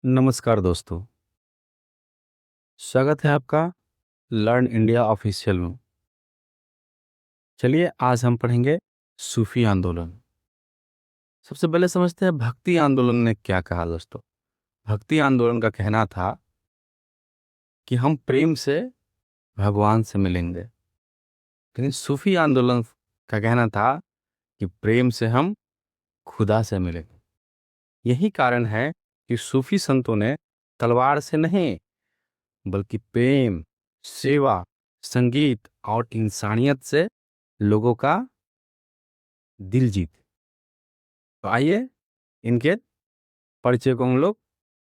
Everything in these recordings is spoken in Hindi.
नमस्कार दोस्तों, स्वागत है आपका लर्न इंडिया ऑफिशियल में। चलिए आज हम पढ़ेंगे सूफी आंदोलन। सबसे पहले समझते हैं भक्ति आंदोलन ने क्या कहा दोस्तों। भक्ति आंदोलन का कहना था कि हम प्रेम से भगवान से मिलेंगे, लेकिन सूफी आंदोलन का कहना था कि प्रेम से हम खुदा से मिलेंगे। यही कारण है कि सूफी संतों ने तलवार से नहीं बल्कि प्रेम, सेवा, संगीत और इंसानियत से लोगों का दिल जीत। तो आइए इनके परिचय को हम लोग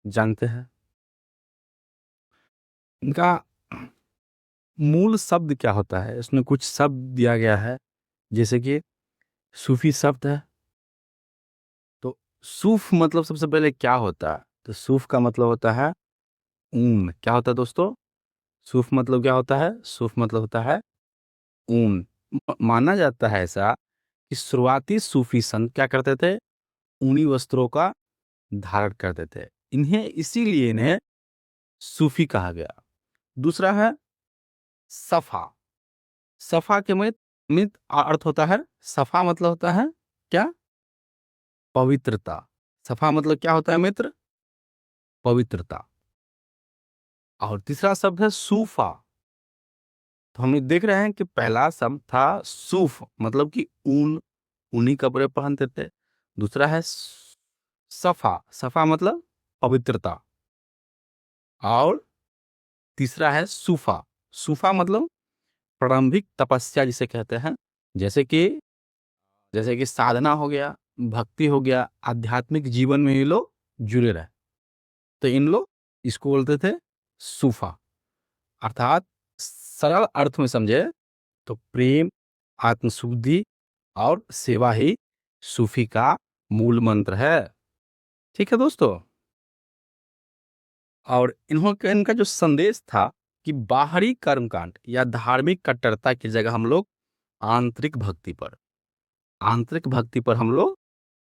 जानते हैं। इनका मूल शब्द क्या होता है, इसमें कुछ शब्द दिया गया है, जैसे कि सूफी शब्द है। तो सूफ मतलब सबसे पहले क्या होता है, तो सूफ का मतलब होता है ऊन। क्या होता है दोस्तों, सूफ मतलब क्या होता है, सूफ मतलब होता है ऊन। माना जाता है ऐसा कि शुरुआती सूफी संत क्या करते थे, ऊनी वस्त्रों का धारण करते थे। इसीलिए इन्हें सूफी कहा गया। दूसरा है सफा। सफा के मित अर्थ होता है, सफा मतलब होता है क्या, पवित्रता। सफा मतलब क्या होता है मित्र, पवित्रता। और तीसरा शब्द है सूफा। तो हम देख रहे हैं कि पहला शब्द था सूफ मतलब कि ऊन, ऊनी कपड़े पहनते थे। दूसरा है सफा, सफा मतलब पवित्रता। और तीसरा है सूफा, सूफा मतलब प्रारंभिक तपस्या जिसे कहते हैं। जैसे कि साधना हो गया, भक्ति हो गया, आध्यात्मिक जीवन में ये लोग जुड़े रहे, तो इन लोग इसको बोलते थे सूफा। अर्थात सरल अर्थ में समझे तो प्रेम, आत्मशुद्धि और सेवा ही सूफी का मूल मंत्र है। ठीक है दोस्तों। और इनका जो संदेश था कि बाहरी कर्मकांड या धार्मिक कट्टरता की जगह हम लोग आंतरिक भक्ति पर हम लोग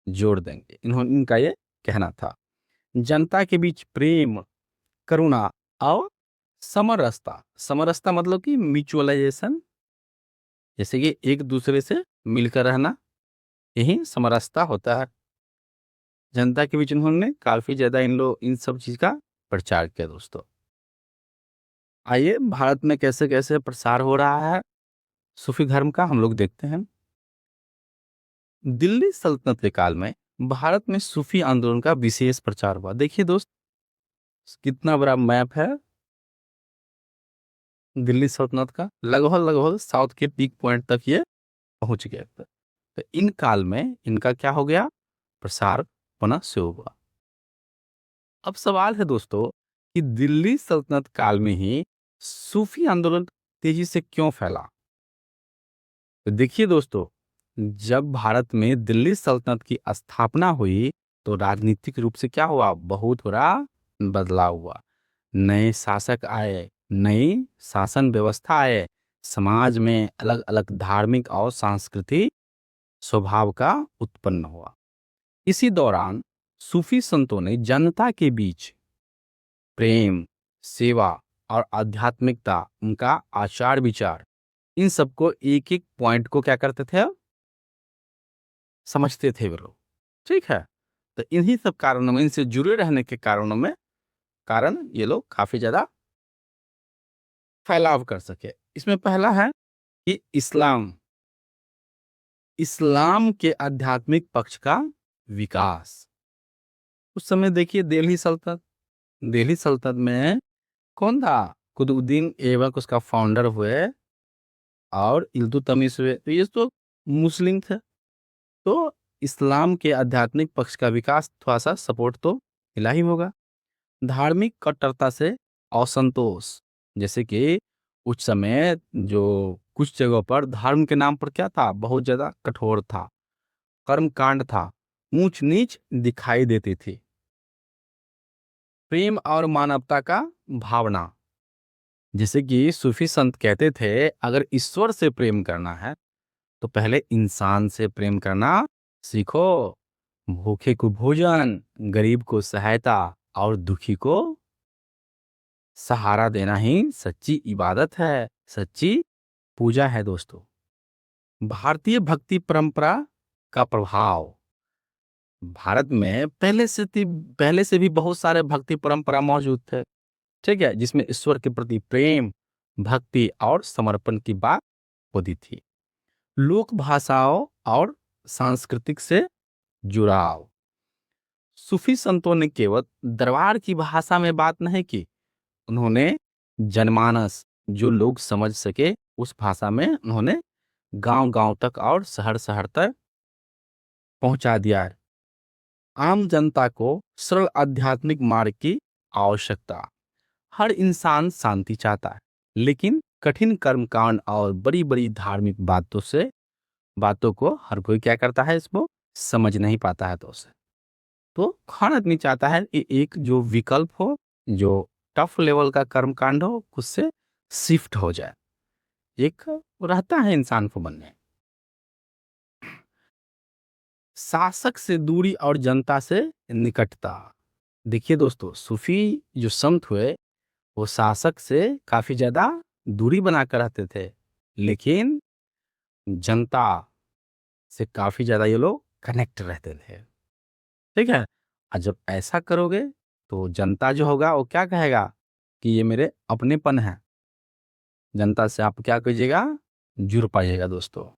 जोड़ देंगे। इनका ये कहना था। जनता के बीच प्रेम, करुणा और समरसता। समरसता मतलब कि म्यूचुअलाइजेशन, जैसे कि एक दूसरे से मिलकर रहना, यही समरसता होता है। जनता के बीच उन्होंने काफी ज्यादा इन सब चीज का प्रचार किया दोस्तों। आइए भारत में कैसे कैसे प्रसार हो रहा है सूफी धर्म का हम लोग देखते हैं। दिल्ली सल्तनत के काल में भारत में सूफी आंदोलन का विशेष प्रचार हुआ। देखिए दोस्त, कितना बड़ा मैप है दिल्ली सल्तनत का, लगभग साउथ के पीक पॉइंट तक ये पहुंच गया था। तो इन काल में इनका क्या हो गया, प्रसार होना शुरू हुआ। अब सवाल है दोस्तों कि दिल्ली सल्तनत काल में ही सूफी आंदोलन तेजी से क्यों फैला। तो देखिए दोस्तों, जब भारत में दिल्ली सल्तनत की स्थापना हुई तो राजनीतिक रूप से क्या हुआ, बहुत बड़ा बदलाव हुआ। नए शासक आए, नई शासन व्यवस्था आए, समाज में अलग अलग धार्मिक और सांस्कृतिक स्वभाव का उत्पन्न हुआ। इसी दौरान सूफी संतों ने जनता के बीच प्रेम, सेवा और आध्यात्मिकता, उनका आचार विचार, इन सबको एक एक पॉइंट को क्या करते थे, समझते थे वो लोग। ठीक है। तो इन्हीं सब कारणों में, इनसे जुड़े रहने के कारण ये लोग काफी ज्यादा फैलाव कर सके। इसमें पहला है कि इस्लाम के आध्यात्मिक पक्ष का विकास। उस समय देखिए दिल्ली सल्तनत में कौन था, कुतुबुद्दीन ऐबक उसका फाउंडर हुए और इल्तुतमिश हुए। तो ये तो मुस्लिम थे, तो इस्लाम के आध्यात्मिक पक्ष का विकास थोड़ा सा सपोर्ट तो मिला ही होगा। धार्मिक कट्टरता से असंतोष, जैसे कि उस समय जो कुछ जगहों पर धर्म के नाम पर क्या था, बहुत ज्यादा कठोर था, कर्म कांड था, ऊंच नीच दिखाई देती थी। प्रेम और मानवता का भावना, जैसे कि सूफी संत कहते थे अगर ईश्वर से प्रेम करना है तो पहले इंसान से प्रेम करना सीखो। भूखे को भोजन, गरीब को सहायता, और दुखी को सहारा देना ही सच्ची इबादत है, सच्ची पूजा है दोस्तों। भारतीय भक्ति परंपरा का प्रभाव। भारत में पहले से भी बहुत सारे भक्ति परंपरा मौजूद थे, ठीक है, जिसमें ईश्वर के प्रति प्रेम, भक्ति और समर्पण की बात होती थी। लोक भाषाओं और सांस्कृतिक से जुड़ाव। सूफी संतों ने केवल दरबार की भाषा में बात नहीं की, उन्होंने जनमानस, जो लोग समझ सके उस भाषा में उन्होंने गांव-गांव तक और शहर-शहर तक पहुंचा दिया है। आम जनता को सरल आध्यात्मिक मार्ग की आवश्यकता। हर इंसान शांति चाहता है, लेकिन कठिन कर्मकांड और बड़ी-बड़ी धार्मिक बातों को हर कोई क्या करता है, इसको समझ नहीं पाता है। तो हर आदमी चाहता है कि एक जो विकल्प हो, जो टफ लेवल का कर्मकांड हो, उससे शिफ्ट हो जाए। एक रहता है इंसान को मन में। शासक से दूरी और जनता से निकटता। देखिए दोस्तों, सूफी जो संत हुए वो शासक से काफी ज्यादा दूरी बनाकर रहते थे, लेकिन जनता से काफी ज्यादा ये लोग कनेक्ट रहते थे, ठीक है। और जब ऐसा करोगे तो जनता जो होगा वो क्या कहेगा कि ये मेरे अपनेपन है। जनता से आप क्या कीजिएगा, जुड़ पाइएगा दोस्तों।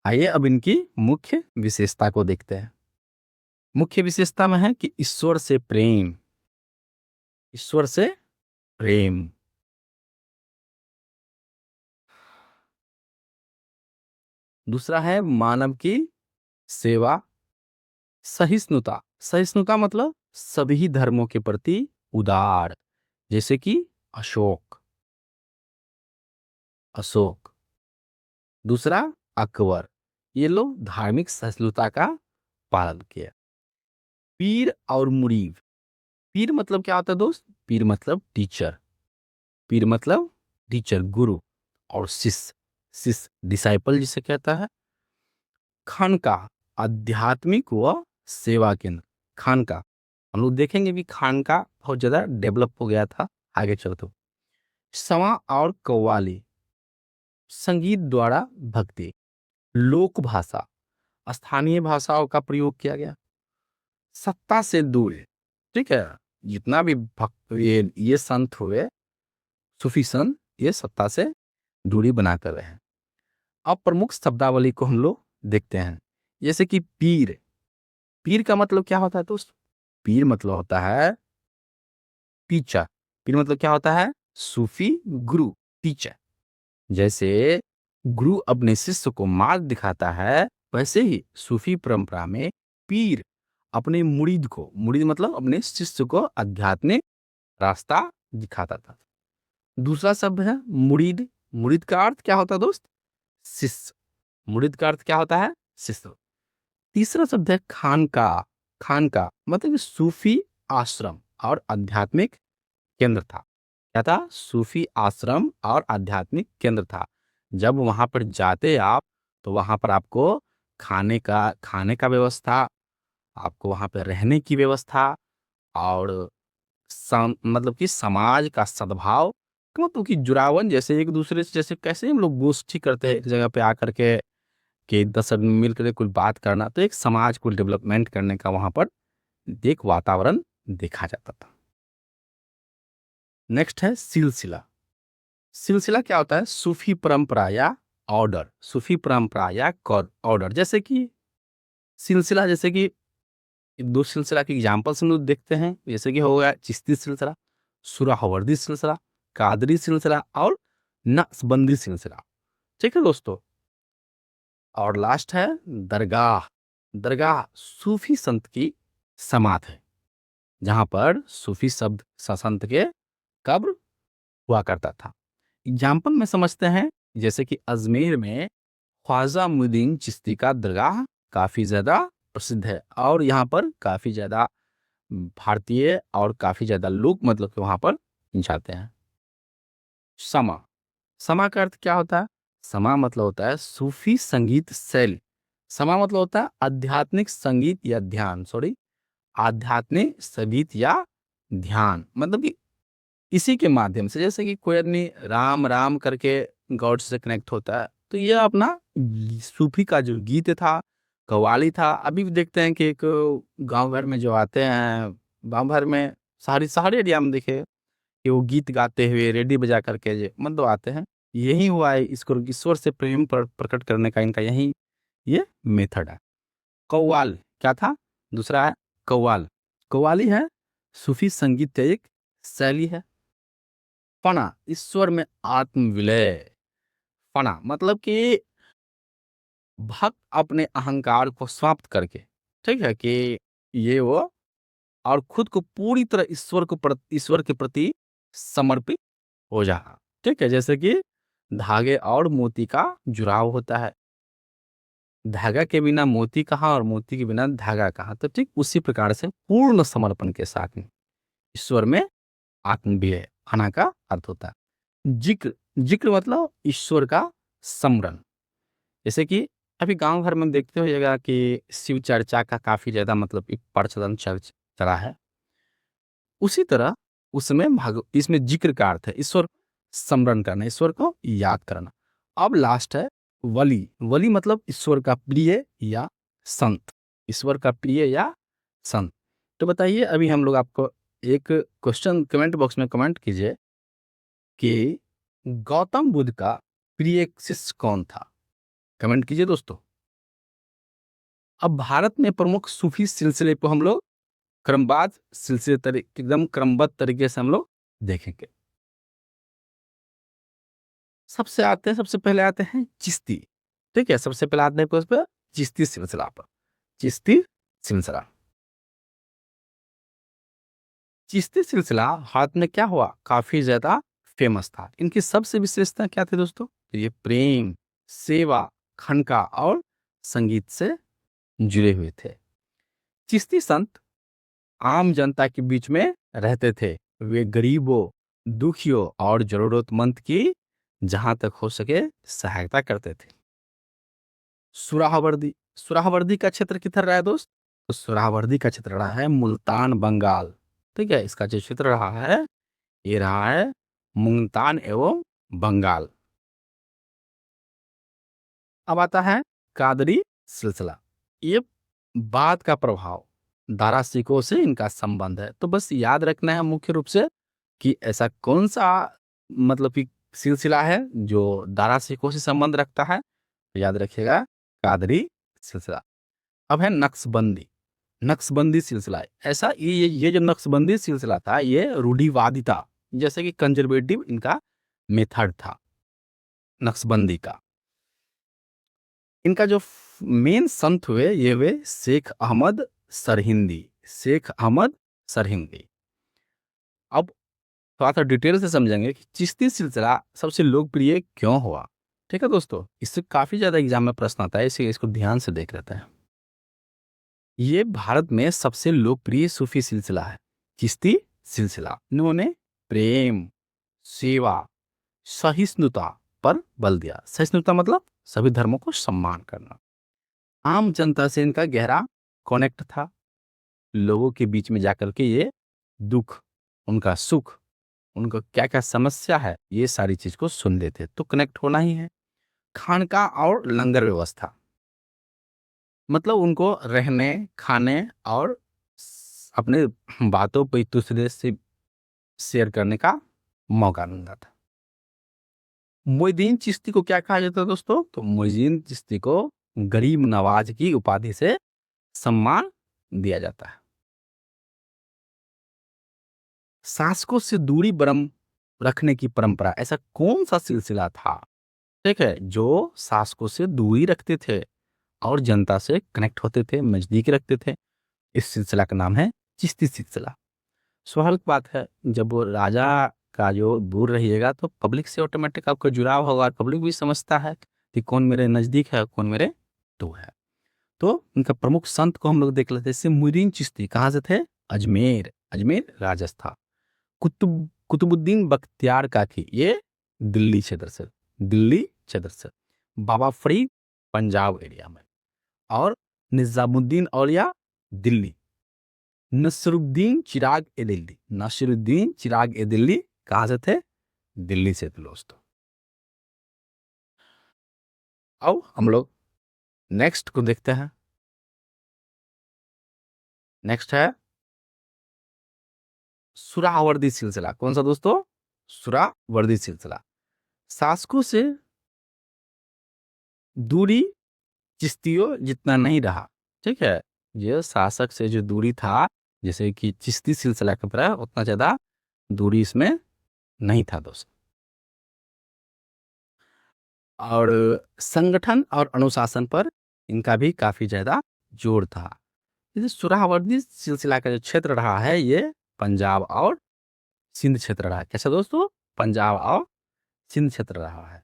आइए अब इनकी मुख्य विशेषता को देखते हैं। मुख्य विशेषता में है कि ईश्वर से प्रेम, ईश्वर से प्रेम। दूसरा है मानव की सेवा। सहिष्णुता। सहिष्णुता मतलब सभी धर्मों के प्रति उदार, जैसे कि अशोक अशोक दूसरा अकबर, ये लोग धार्मिक सहिष्णुता का पालन किया। पीर और मुरीद। पीर मतलब क्या होता है दोस्त? पीर मतलब टीचर, पीर मतलब टीचर, गुरु। और शिष्य, शिष्य डिसाइपल जिसे कहता है। खानका, आध्यात्मिक व सेवा केंद्र। खानका हम लोग देखेंगे भी, खानका बहुत ज्यादा डेवलप हो गया था आगे चल तो। समा और कव्वाली, संगीत द्वारा भक्ति। लोक भाषा, स्थानीय भाषाओं का प्रयोग किया गया। सत्ता से दूर, ठीक है, जितना भी भक्त ये संत हुए, सूफी संत, ये सत्ता से दूरी बनाकर रहे। अब प्रमुख शब्दावली को हम लोग देखते हैं। जैसे कि पीर। पीर का मतलब क्या होता है दोस्त? पीर मतलब होता है टीचर। पीर मतलब क्या होता है? सूफी गुरु, टीचर। जैसे गुरु अपने शिष्य को मार्ग दिखाता है, वैसे ही सूफी परंपरा में पीर अपने मुरीद को, मुरीद मतलब अपने शिष्य को आध्यात्मिक रास्ता दिखाता था। दूसरा शब्द है मुरीद। मुरीद का अर्थ क्या होता है दोस्त? शिष्य। मुरीद का अर्थ क्या होता है? शिष्य। तीसरा शब्द है खानका। खानका मतलब सूफी आश्रम और आध्यात्मिक केंद्र था। क्या था? सूफी आश्रम और आध्यात्मिक केंद्र था। जब वहां पर जाते आप, तो वहां पर आपको खाने का व्यवस्था, आपको वहां पर रहने की व्यवस्था, और मतलब कि समाज का सद्भाव, मतलब कि जुड़ावन, जैसे एक दूसरे से, जैसे कैसे हम लोग गोष्ठी करते हैं एक जगह पे आकर के कि 10 आदमी मिल करके कोई बात करना, तो एक समाज को डेवलपमेंट करने का वहां पर एक वातावरण देखा जाता था। नेक्स्ट है सिलसिला। सिलसिला क्या होता है? सूफी परंपरा या ऑर्डर। सूफी परंपरा या ऑर्डर। जैसे कि सिलसिला, जैसे कि दो सिलसिला के एग्जाम्पल्स हम लोग देखते हैं। जैसे कि हो गया चिश्ती सिलसिला, सुराहवर्दी सिलसिला, कादरी सिलसिला और नक्शबंदी सिलसिला, ठीक है दोस्तों। और लास्ट है दरगाह। दरगाह सूफी संत की समाध है, जहां पर सूफी शब्द संत के कब्र हुआ करता था। एग्जाम्पल में समझते हैं, जैसे कि अजमेर में ख्वाजा मुइनुद्दीन चिश्ती का दरगाह काफी ज्यादा प्रसिद्ध है, और यहाँ पर काफी ज्यादा भारतीय और काफी ज्यादा लोग मतलब कि वहां पर जाते हैं। समा। समा का अर्थ क्या होता है? समा मतलब होता है सूफी संगीत शैली। समा मतलब होता है आध्यात्मिक संगीत या ध्यान, सॉरी, आध्यात्मिक संगीत या ध्यान, मतलब कि इसी के माध्यम से, जैसे कि कोई आदमी राम राम करके गॉड से कनेक्ट होता है, तो ये अपना सूफी का जो गीत था, कव्वाली था। अभी भी देखते हैं कि एक गांव भर में जो आते हैं, गांव भर में शहरी एरिया में देखे कि वो गीत गाते हुए रेडी बजा करके मतलब आते हैं। यही हुआ है, इसको ईश्वर से प्रेम प्रकट करने का इनका यही ये मेथड है। कव्वाल क्या था? दूसरा है कव्वाल। कव्वाली है सूफी संगीत का एक शैली है। फना, ईश्वर में आत्म विलय। फना मतलब कि भक्त अपने अहंकार को समाप्त करके, ठीक है, कि ये वो, और खुद को पूरी तरह ईश्वर के प्रति समर्पित हो जाना। ठीक है, जैसे कि धागे और मोती का जुड़ाव होता है। धागा के बिना मोती कहाँ और मोती के बिना धागा कहाँ, तो ठीक उसी प्रकार से पूर्ण समर्पण के साथ में ईश्वर में आत्मविलय आना का अर्थ होता है। जिक्र, जिक्र मतलब ईश्वर का स्मरण। जैसे कि अभी गांव घर में देखते होइएगा कि शिव चर्चा का काफी ज्यादा मतलब एक प्रचलन चला है। उसी तरह उसमें इसमें जिक्र का अर्थ है ईश्वर स्मरण करना, ईश्वर को याद करना। अब लास्ट है वली। वली मतलब ईश्वर का प्रिय या संत, ईश्वर का प्रिय या संत। तो बताइए, अभी हम लोग आपको एक क्वेश्चन कमेंट बॉक्स में कमेंट कीजिए कि गौतम बुद्ध का प्रिय शिष्य कौन था? कमेंट कीजिए दोस्तों। अब भारत में प्रमुख सूफी सिलसिले को हम लोग क्रमबद्ध सिलसिले एकदम क्रमबद्ध तरीके से हम लोग देखेंगे। सबसे पहले आते हैं चिश्ती। ठीक है, सबसे पहले आते हैं उस पर चिश्ती सिलसिला पर। चिश्ती सिलसिला, चिश्ती सिलसिला भारत में क्या हुआ, काफी ज्यादा फेमस था। इनकी सबसे विशेषता क्या थी दोस्तों? तो ये प्रेम, सेवा, खनका और संगीत से जुड़े हुए थे। चिश्ती संत आम जनता के बीच में रहते थे। वे गरीबों, दुखियों और जरूरतमंद की जहां तक हो सके सहायता करते थे। सुराहवर्दी, सुराहवर्दी का क्षेत्र किधर रहा है दोस्त? तो सुराहवर्दी का क्षेत्र रहा है मुल्तान, बंगाल। ठीक है, इसका जो क्षेत्र रहा है ये रहा है मुल्तान एवं बंगाल। अब आता है कादरी सिलसिला। ये बात का प्रभाव, दारा सिकों से इनका संबंध है। तो बस याद रखना है मुख्य रूप से कि ऐसा कौन सा मतलब कि सिलसिला है जो दारा सिकों से संबंध रखता है। तो याद रखिएगा कादरी सिलसिला। अब है नक्शबंदी। नक्शबंदी सिलसिला, ऐसा ये जो नक्शबंदी सिलसिला था ये रूढ़िवादी था, जैसे कि कंजर्वेटिव इनका मेथड था नक्शबंदी का। इनका जो मेन संत हुए ये हुए शेख अहमद सरहिंदी। शेख अहमद सरहिंदी। अब थोड़ा सा डिटेल से समझेंगे कि चिश्ती सिलसिला सबसे लोकप्रिय क्यों हुआ। ठीक है दोस्तों, इससे काफी ज्यादा एग्जाम में प्रश्न आता है, इसे इसको ध्यान से देख लेते हैं। ये भारत में सबसे लोकप्रिय सूफी सिलसिला है चिश्ती सिलसिला। इन्होंने प्रेम, सेवा, सहिष्णुता पर बल दिया। सहिष्णुता मतलब सभी धर्मों को सम्मान करना। आम जनता से इनका गहरा कनेक्ट था। लोगों के बीच में जाकर के ये दुख, उनका सुख, उनको क्या क्या समस्या है, ये सारी चीज को सुन लेते। तो कनेक्ट होना ही है। खानका और लंगर व्यवस्था मतलब उनको रहने, खाने और अपने बातों पर एक दूसरे से शेयर करने का मौका मिलता था। मोइनुद्दीन चिश्ती को क्या कहा जाता है दोस्तों? तो मोइनुद्दीन चिश्ती को गरीब नवाज की उपाधि से सम्मान दिया जाता है। शासकों से दूरी बरम रखने की परंपरा, ऐसा कौन सा सिलसिला था, ठीक है, जो शासकों से दूरी रखते थे और जनता से कनेक्ट होते थे, नजदीक रखते थे? इस सिलसिला का नाम है चिश्ती सिलसिला। स्वाभाविक बात है, जब वो राजा का जो दूर रहिएगा तो पब्लिक से ऑटोमेटिक आपका जुड़ाव होगा और पब्लिक भी समझता है कि कौन मेरे नजदीक है, कौन मेरे दूर है। तो उनका प्रमुख संत को हम लोग देख लेते हैं। जैसे मोइनुद्दीन चिश्ती कहाँ से थे? अजमेर, अजमेर राजस्थान। कुतुबुद्दीन बख्तियार काकी, ये दिल्ली क्षेत्र से, दिल्ली क्षेत्र से। बाबा फरीद पंजाब एरिया में। और निजामुद्दीन औलिया दिल्ली। नसरुद्दीन चिराग ए दिल्ली, नसरुद्दीन चिराग ए दिल्ली कहाँ से थे? दिल्ली से थे दोस्तों। अब हम लोग नेक्स्ट को देखते हैं। नेक्स्ट है सुरावर्दी सिलसिला। कौन सा दोस्तों? सुरावर्दी सिलसिला। शासकों से दूरी चिश्तियों जितना नहीं रहा, ठीक है। ये शासक से जो दूरी था, जैसे कि चिश्ती सिलसिला की तरह, उतना ज्यादा दूरी इसमें नहीं था दोस्तों। और संगठन और अनुशासन पर इनका भी काफी ज्यादा जोर था। जैसे सुरावर्दी सिलसिला का जो क्षेत्र रहा है, ये पंजाब और सिंध क्षेत्र रहा है। कैसा दोस्तों? पंजाब और सिंध क्षेत्र रहा है।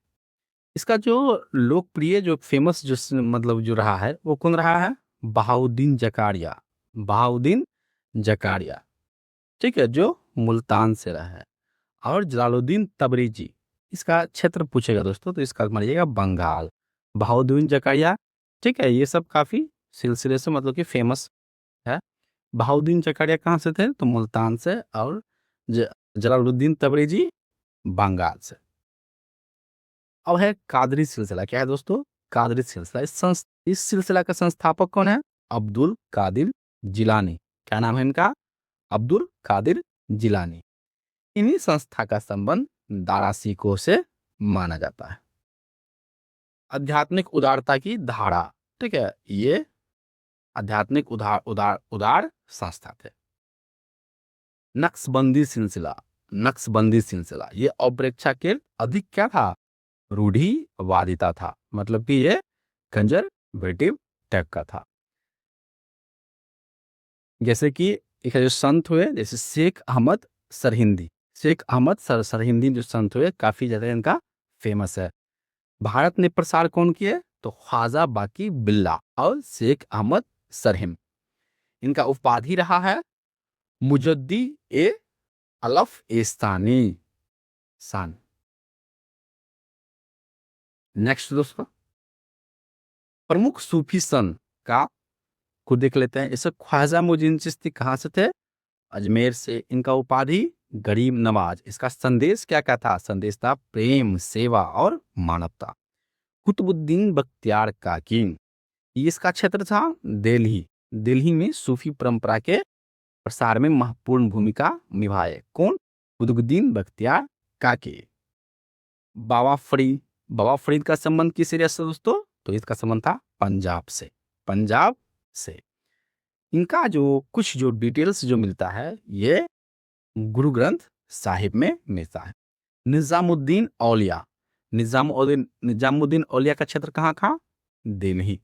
इसका जो लोकप्रिय, जो फेमस, जो मतलब जो रहा है, वो कौन रहा है? बहाउद्दीन जकारिया। बहाउद्दीन जकारिया, ठीक है, जो मुल्तान से रहा है। और जलालुद्दीन तबरेजी, इसका क्षेत्र पूछेगा दोस्तों तो इसका मानिएगा बंगाल। बहाउद्दीन जकारिया, ठीक है, ये सब काफी सिलसिले से मतलब कि फेमस है। बहाउद्दीन जकारिया कहाँ से थे? तो मुल्तान से। और जलालुद्दीन तबरेजी बंगाल से। अब है कादरी सिलसिला। क्या है दोस्तों? कादरी सिलसिला। इस सिलसिला का संस्थापक कौन है? अब्दुल कादिर जिलानी। क्या नाम है इनका? अब्दुल कादिर जिलानी। इन्हीं संस्था का संबंध दारा सिकोह से माना जाता है। आध्यात्मिक उदारता की धारा, ठीक है, ये आध्यात्मिक उदार संस्था थे। नक्शबंदी सिलसिला। नक्शबंदी सिलसिला ये अपेक्षाकृत अधिक क्या था? रूढ़िवादिता था, मतलब कि ये कंजर्वेटिव टाइप का था। जैसे कि एक जो संत हुए, जैसे शेख अहमद सरहिंदी। शेख अहमद सरहिंदी जो संत हुए, काफी ज्यादा इनका फेमस है। भारत ने प्रसार कौन किए? तो ख्वाजा बाकी बिल्ला और शेख अहमद सरहिम। इनका उपाधि रहा है मुजद्दी ए अलफ इस्तानी सान। नेक्स्ट दोस्तों, प्रमुख सूफी संत का को देख लेते हैं। इसे ख्वाजा मुइनुद्दीन चिश्ती कहाँ से थे? अजमेर से। इनका उपाधि गरीब नवाज। इसका संदेश क्या क्या था? संदेश था प्रेम, सेवा और मानवता। कुतुबुद्दीन बख्तियार काकी, ये इसका क्षेत्र था दिल्ली। दिल्ली में सूफी परंपरा के प्रसार में महत्वपूर्ण भूमिका निभाए। कौन? कुतुबुद्दीन बख्तियार काकी। बाबा फरीद। बाबा फरीद का संबंध किस एरिया से दोस्तों? तो इसका संबंध था पंजाब से। पंजाब से। इनका जो कुछ जो डिटेल्स जो मिलता है, ये गुरु ग्रंथ साहिब में मिलता है। निजामुद्दीन औलिया। निजामुद्दीन औलिया का क्षेत्र कहाँ था? दिल्ली।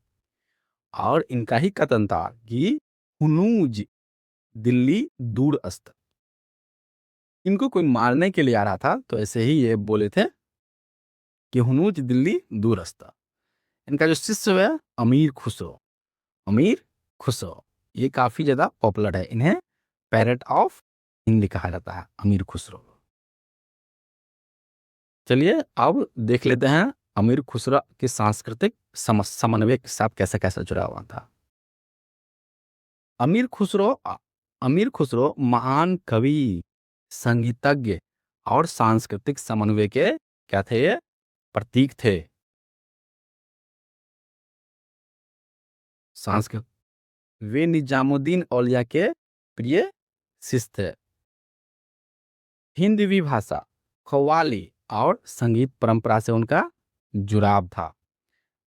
और इनका ही कथन था कि हुनूज दिल्ली दूरस्थ। इनको कोई मारने के लिए आ रहा था, तो ऐसे ही ये बोले थे कि हुनूज दिल्ली दूरस्थ। इनका जो शिष्य है अमीर खुसरो। अमीर खुसरो ये काफी ज्यादा पॉपुलर है। इन्हें पैरेट ऑफ हिंद कहा जाता है, अमीर खुसरो। चलिए अब देख लेते हैं अमीर खुसरो के सांस्कृतिक समन्वय के साथ कैसा कैसा जुड़ा हुआ था। अमीर खुसरो महान कवि, संगीतज्ञ और सांस्कृतिक समन्वय के क्या थे? ये प्रतीक थे। सांस्कृतिक, वे निजामुद्दीन औलिया के प्रिय शिष्य थे। हिंदवी भाषा, कव्वाली और संगीत परंपरा से उनका जुड़ाव था।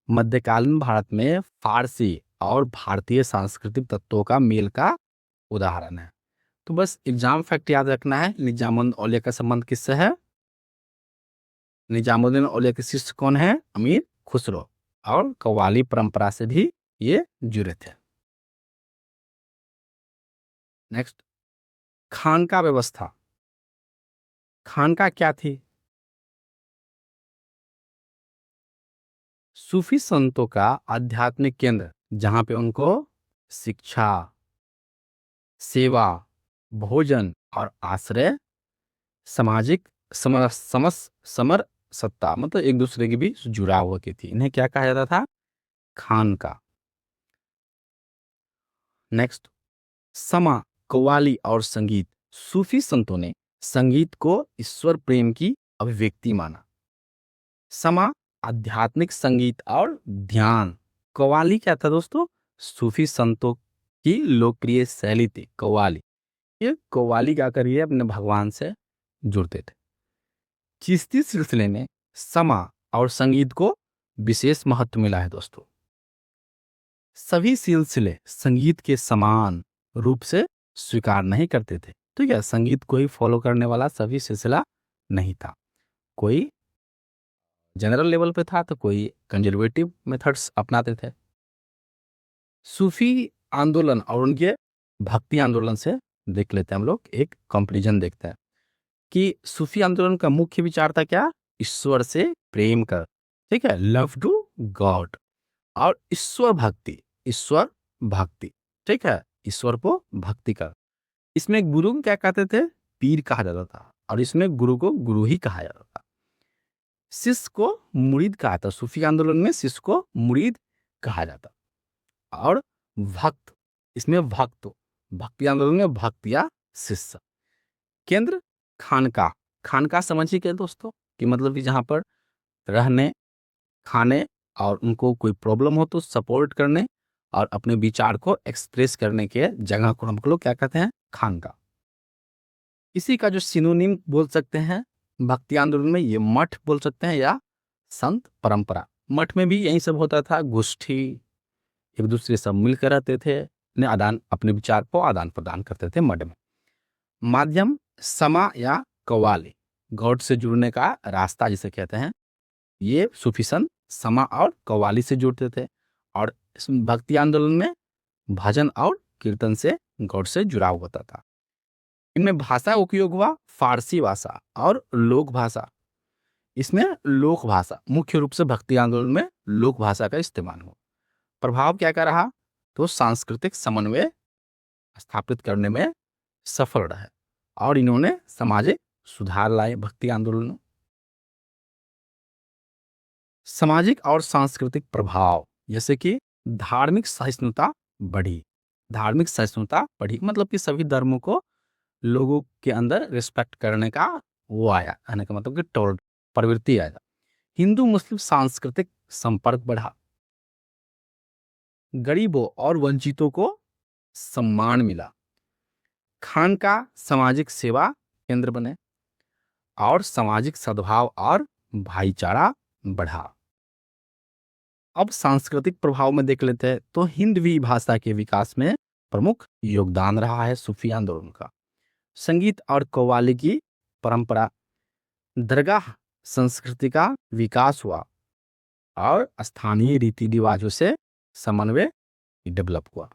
मध्यकालीन भारत में फारसी और भारतीय सांस्कृतिक तत्वों का मेल का उदाहरण है। तो बस एग्जाम फैक्ट याद रखना है। निजामुद्दीन औलिया का संबंध किससे है? निजामुद्दीन औलिया के शिष्य कौन है? अमीर खुसरो। और कव्वाली परंपरा से भी ये जुड़े थे। नेक्स्ट, खानका व्यवस्था। खानका क्या थी? सूफी संतों का आध्यात्मिक केंद्र, जहां पे उनको शिक्षा, सेवा, भोजन और आश्रय, सामाजिक समर सत्ता, मतलब एक दूसरे के बीच जुड़ाव होती थी। इन्हें क्या कहा जाता था? खानका। नेक्स्ट, समा कव्वाली और संगीत। सूफी संतों ने संगीत को ईश्वर प्रेम की अभिव्यक्ति माना। समा आध्यात्मिक संगीत और ध्यान। कव्वाली क्या था दोस्तों? सूफी संतों की लोकप्रिय शैली थी कव्वाली। ये कव्वाली गा कर ये अपने भगवान से जुड़ते थे। चिश्ती सिलसिले ने समा और संगीत को विशेष महत्व मिला है दोस्तों। सभी सिलसिले संगीत के समान रूप से स्वीकार नहीं करते थे। तो यह संगीत को ही फॉलो करने वाला सभी सिलसिला नहीं था। कोई जनरल लेवल पे था तो कोई कंजर्वेटिव मेथड्स अपनाते थे। सूफी आंदोलन और उनके भक्ति आंदोलन से देख लेते हैं हम लोग, एक कंपैरिजन देखते हैं कि सूफी आंदोलन का मुख्य विचार था क्या? ईश्वर से प्रेम कर, ठीक है, लव टू गॉड, और ईश्वर भक्ति, ठीक है, ईश्वर को भक्ति कर। इसमें गुरु को क्या कहते थे? पीर कहा जाता था, और इसमें गुरु को गुरु ही कहा जाता था। शिष्य को मुरीद कहा था। सूफी आंदोलन में शिष्य को मुरीद कहा जाता। और भक्त, इसमें भक्ति आंदोलन में भक्त या शिष्य। केंद्र खानका। खानका समझिए क्या दोस्तों, कि मतलब कि जहां पर रहने, खाने और उनको कोई प्रॉब्लम हो तो सपोर्ट करने और अपने विचार को एक्सप्रेस करने के जगह को हम लोग क्या कहते हैं? खानका। इसी का जो सिनोनिम बोल सकते हैं भक्ति आंदोलन में, ये मठ बोल सकते हैं या संत परंपरा। मठ में भी यही सब होता था, गोष्ठी, एक दूसरे सब मिलकर रहते थे, अपने विचार को आदान प्रदान करते थे मठ में। माध्यम समा या कव्वाली, गॉड से जुड़ने का रास्ता जिसे कहते हैं। ये सूफी संत समा और कव्वाली से जुड़ते थे, और इस भक्ति आंदोलन में भजन और कीर्तन से गॉड से जुड़ाव होता था। इनमें भाषा उपयोग हुआ फारसी भाषा और लोक भाषा। इसमें लोक भाषा मुख्य रूप से भक्ति आंदोलन में लोक भाषा का इस्तेमाल हुआ। प्रभाव क्या क्या रहा? तो सांस्कृतिक समन्वय स्थापित करने में सफल रहे, और इन्होंने सामाजिक सुधार लाए भक्ति आंदोलन में। सामाजिक और सांस्कृतिक प्रभाव, जैसे कि धार्मिक सहिष्णुता बढ़ी। धार्मिक सहिष्णुता बढ़ी मतलब कि सभी धर्मों को लोगों के अंदर रिस्पेक्ट करने का वो आया, कहने का मतलब कि प्रवृत्ति आया। हिंदू मुस्लिम सांस्कृतिक संपर्क बढ़ा। गरीबों और वंचितों को सम्मान मिला। खानका सामाजिक सेवा केंद्र बने, और सामाजिक सद्भाव और भाईचारा बढ़ा। अब सांस्कृतिक प्रभाव में देख लेते हैं तो हिंदवी भाषा के विकास में प्रमुख योगदान रहा है सूफी आंदोलन का। संगीत और कव्वाली की परंपरा, दरगाह संस्कृति का विकास हुआ, और स्थानीय रीति रिवाजों से समन्वय डेवलप हुआ।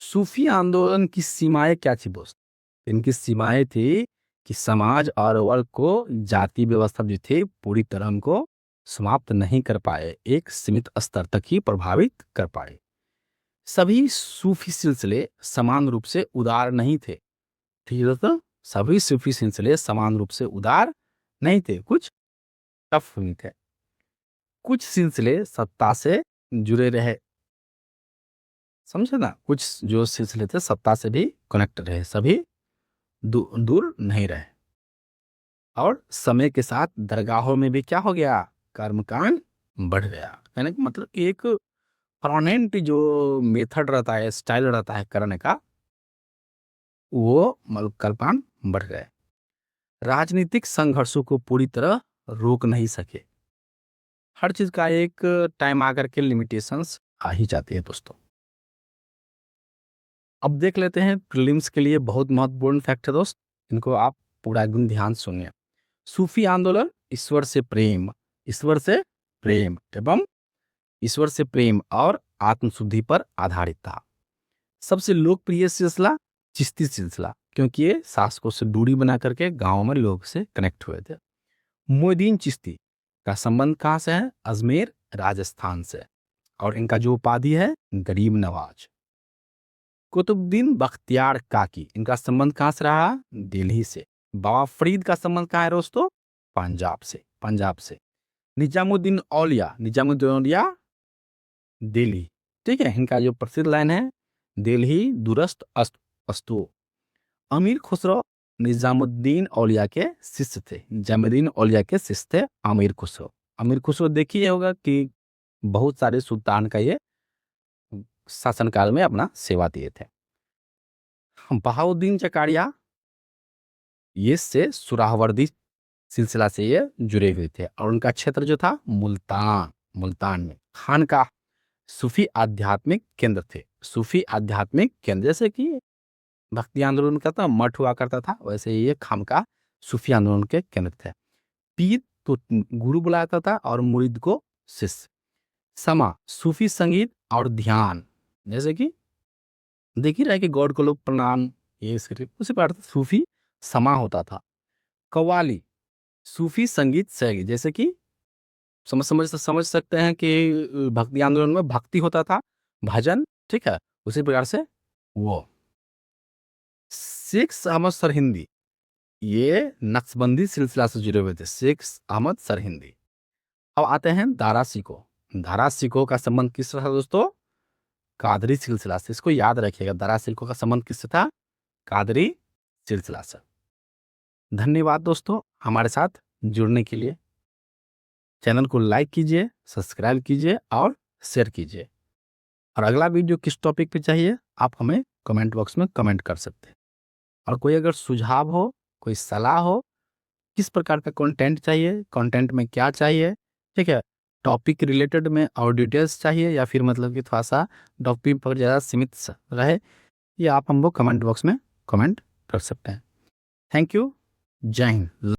सूफी आंदोलन की सीमाएं क्या थी दोस्त? इनकी सीमाएं थी कि समाज और वर्ग को जाति व्यवस्था जो थी पूरी तरह को समाप्त नहीं कर पाए, एक सीमित स्तर तक ही प्रभावित कर पाए। सभी सूफी सिलसिले समान रूप से उदार नहीं थे, ठीक है दोस्तों? सभी सूफी सिलसिले समान रूप से उदार नहीं थे, कुछ टफ भी थे। कुछ सिलसिले सत्ता से जुड़े रहे, समझे ना? कुछ जो सिलसिले थे सत्ता से भी कनेक्ट रहे, सभी दूर नहीं रहे। और समय के साथ दरगाहों में भी क्या हो गया? कर्मकांड बढ़ गया। यानी कि मतलब कि एक परमानेंट जो मेथड रहता है, स्टाइल रहता है करने का, वो मतलब कर्मकांड बढ़ गए। राजनीतिक संघर्षों को पूरी तरह रोक नहीं सके। हर चीज का एक टाइम आकर के लिमिटेशंस आ ही जाती है दोस्तों। अब देख लेते हैं प्रीलिम्स के लिए बहुत महत्वपूर्ण फैक्ट है दोस्त, इनको आप पूरा एकदम ध्यान सुनिए। सूफी आंदोलन ईश्वर से प्रेम एवं ईश्वर से प्रेम और आत्मशुद्धि पर आधारित था। सबसे लोकप्रिय सिलसिला चिश्ती सिलसिला, क्योंकि ये शासकों से दूरी बना करके गांव में लोग से कनेक्ट हुए थे। मोइनुद्दीन चिश्ती का संबंध कहाँ से है? अजमेर राजस्थान से, और इनका जो उपाधि है गरीब नवाज। कुतुबुद्दीन बख्तियार काकी, इनका संबंध कहाँ से रहा? दिल्ली से। बाबा फरीद का संबंध कहाँ है दोस्तों? पंजाब से। निजामुद्दीन औलिया दिल्ली, ठीक है। इनका जो प्रसिद्ध लाइन है, दिल्ली दुरस्त अस्तु। अमीर खुसरो निजामुद्दीन औलिया के शिष्य थे। निजामुद्दीन औलिया के शिष्य थे अमीर खुसरो। अमीर खुसरो देखिए होगा कि बहुत सारे सुल्तान का ये शासनकाल में अपना सेवा दिए थे। बहाउद्दीन जकारिया ये से सुराहवर्दी सिलसिला से ये जुड़े हुए थे और उनका क्षेत्र जो था मुल्तान में खानकाह सूफी आध्यात्मिक केंद्र थे। सूफी आध्यात्मिक केंद्र, जैसे कि भक्ति आंदोलन का था मठ हुआ करता था, वैसे ये खानकाह सूफी आंदोलन के केंद्र थे। पीर तो गुरु बुलाता था और मुरीद को शिष्य। समा सूफी संगीत और ध्यान, जैसे कि देख ही रहे कि गॉड को लोग प्रणाम ये उसी पर सूफी समा होता था। कव्वाली सूफी संगीत शैली, जैसे कि समझ सकते हैं कि भक्ति आंदोलन में भक्ति होता था, भजन, ठीक है, उसी प्रकार से वो। शेख अहमद सरहिंदी ये नक्शबंदी सिलसिला से जुड़े हुए थे। शेख अहमद सरहिंदी। अब आते हैं दारा सिको। दारा सिको का संबंध किससे था दोस्तों? कादरी सिलसिला से। इसको याद रखिएगा, दारा सिको का संबंध किससे था? कादरी सिलसिला से। धन्यवाद दोस्तों हमारे साथ जुड़ने के लिए। चैनल को लाइक कीजिए, सब्सक्राइब कीजिए और शेयर कीजिए। और अगला वीडियो किस टॉपिक पे चाहिए आप हमें कमेंट बॉक्स में कमेंट कर सकते हैं। और कोई अगर सुझाव हो, कोई सलाह हो, किस प्रकार का कंटेंट चाहिए, कंटेंट में क्या चाहिए, ठीक है, टॉपिक रिलेटेड में और डिटेल्स चाहिए या फिर मतलब कि थोड़ा सा टॉपिक पर ज़्यादा सीमित रहे, ये आप हमको कमेंट बॉक्स में कमेंट कर सकते हैं। Thank you. जय हिंद।